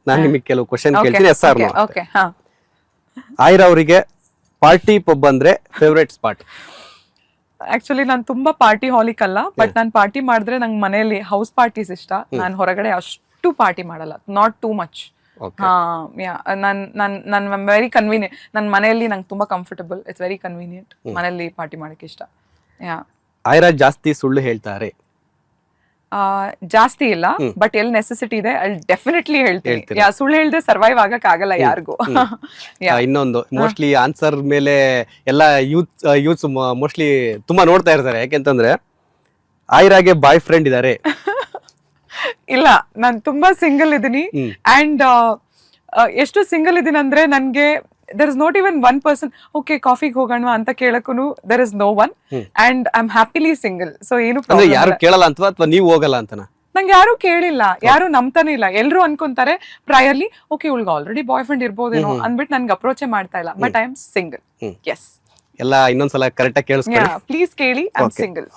ನಾನು ನಿಮಗೆ ಕೆಲವು ಕ್ವಶನ್ Okay, ಕೇಳ್ತೀನಿ yes or okay, no okay, ಹಾ. ಆಯ್ರ ಅವರಿಗೆ ಪಾರ್ಟಿ ಪಬ್ ಅಂದ್ರೆ ಫೇವರೇಟ್ ಸ್ಪಾಟ್ ಆಕ್ಚುಲಿ ನಾನು ತುಂಬಾ ಪಾರ್ಟಿ ಹಾಲಿಕ್ ಅಲ್ಲ, ಬಟ್ ನಾನು ಪಾರ್ಟಿ ಮಾಡಿದ್ರೆ ನಂಗೆ ಮನೆಯಲ್ಲಿ ಹೌಸ್ ಪಾರ್ಟೀಸ್ ಇಷ್ಟ. ನಾನು ಹೊರಗಡೆ ಅಷ್ಟು ಪಾರ್ಟಿ ಮಾಡಲ್ಲ, ನಾಟ್ ಟೂ ಮಚ್. ಹಾ, ನನ್ ವೆರಿ ಕನ್ವೀನಿಯಂಟ್. ನನ್ನ ಮನೆಯಲ್ಲಿ ನಂಗೆ ತುಂಬಾ ಕಂಫರ್ಟಬಲ್, ಇಟ್ಸ್ ವೆರಿ ಕನ್ವೀನಿಯಂಟ್. ಮನೆಯಲ್ಲಿ ಪಾರ್ಟಿ ಮಾಡಕ್ಕೆ ಇಷ್ಟ. ಯಾ, ಆಯ್ರ ಜಾಸ್ತಿ ಸುಳ್ಳು ಹೇಳ್ತಾರೆ. ಜಾಸ್ತಿ ಇಲ್ಲ, ಬಟ್ ಎಲ್ಲಿ ನೆಸೆಸಿಟಿ ಇದೆ ಅಲ್ಲಿ ಡೆಫಿನೆಟ್ಲಿ ಹೇಳ್ತೀನಿ. ಯಾ, ಸುಳ್ಳು ಹೇಳ್ದೆ ಸರ್ವೈವ್ ಆಗಕ್ ಆಗಲ್ಲ ಯಾರಿಗೂ. ಇನ್ನೊಂದು ಮೋಸ್ಟ್ಲಿ ಆನ್ಸರ್ ಮೇಲೆ ಎಲ್ಲ ಯೂತ್ಸ್ ಮೋಸ್ಟ್ಲಿ ತುಂಬಾ ನೋಡ್ತಾ ಇರ್ತಾರೆ. ಯಾಕೆಂತಂದ್ರೆ ಆಯ್ರಾಗೆ ಬಾಯ್ ಫ್ರೆಂಡ್ ಇದಾರೆ. ಇಲ್ಲ, ನಾನು ತುಂಬಾ ಸಿಂಗಲ್ ಇದೀನಿ. ಅಂಡ್ ಎಷ್ಟು ಸಿಂಗಲ್ ಇದೀನಿ ಅಂದ್ರೆ ನನ್ಗೆ there is not even one person okay ಕಾಫಿಗೆ ಹೋಗೋಣ ಅಂತ ಕೇಳಕ್ಕೂ there is no one, and I'm happily single. So ಏನು ಅಂದ್ರೆ ಯಾರು ಕೇಳಲ್ಲ ಅಂತವಾ ಅಥವಾ ನೀವು ಹೋಗಲ್ಲ ಅಂತನಾ? ನಂಗೆ ಯಾರು ಕೇಳಿಲ್ಲ, ಯಾರು ನಂಬ್ತಾನೆ ಇಲ್ಲ. ಎಲ್ರು ಅನ್ಕೊಂತಾರೆ ಪ್ರಯರ್ಲಿ ಓಕೆ ಇವ್ಳಿಗೆ ಆಲ್ರೆಡಿ ಬಾಯ್ ಫ್ರೆಂಡ್ ಇರ್ಬೋದೇನೋ ಅಂದ್ಬಿಟ್ಟು ನನ್ಗೆ ಅಪ್ರೋಚೇ ಮಾಡ್ತಾ ಇಲ್ಲ. But I am single. Yes, ಎಲ್ಲ ಇನ್ನೊಂದ್ಸಲ ಕರೆಕ್ಟ್ ಆಗಿ ಕೇಳಿಸ್ಕೊಳ್ಳಿ. ಪ್ಲೀಸ್ ಕೇಳಿ, ಐ ಆಮ್ ಸಿಂಗಲ್.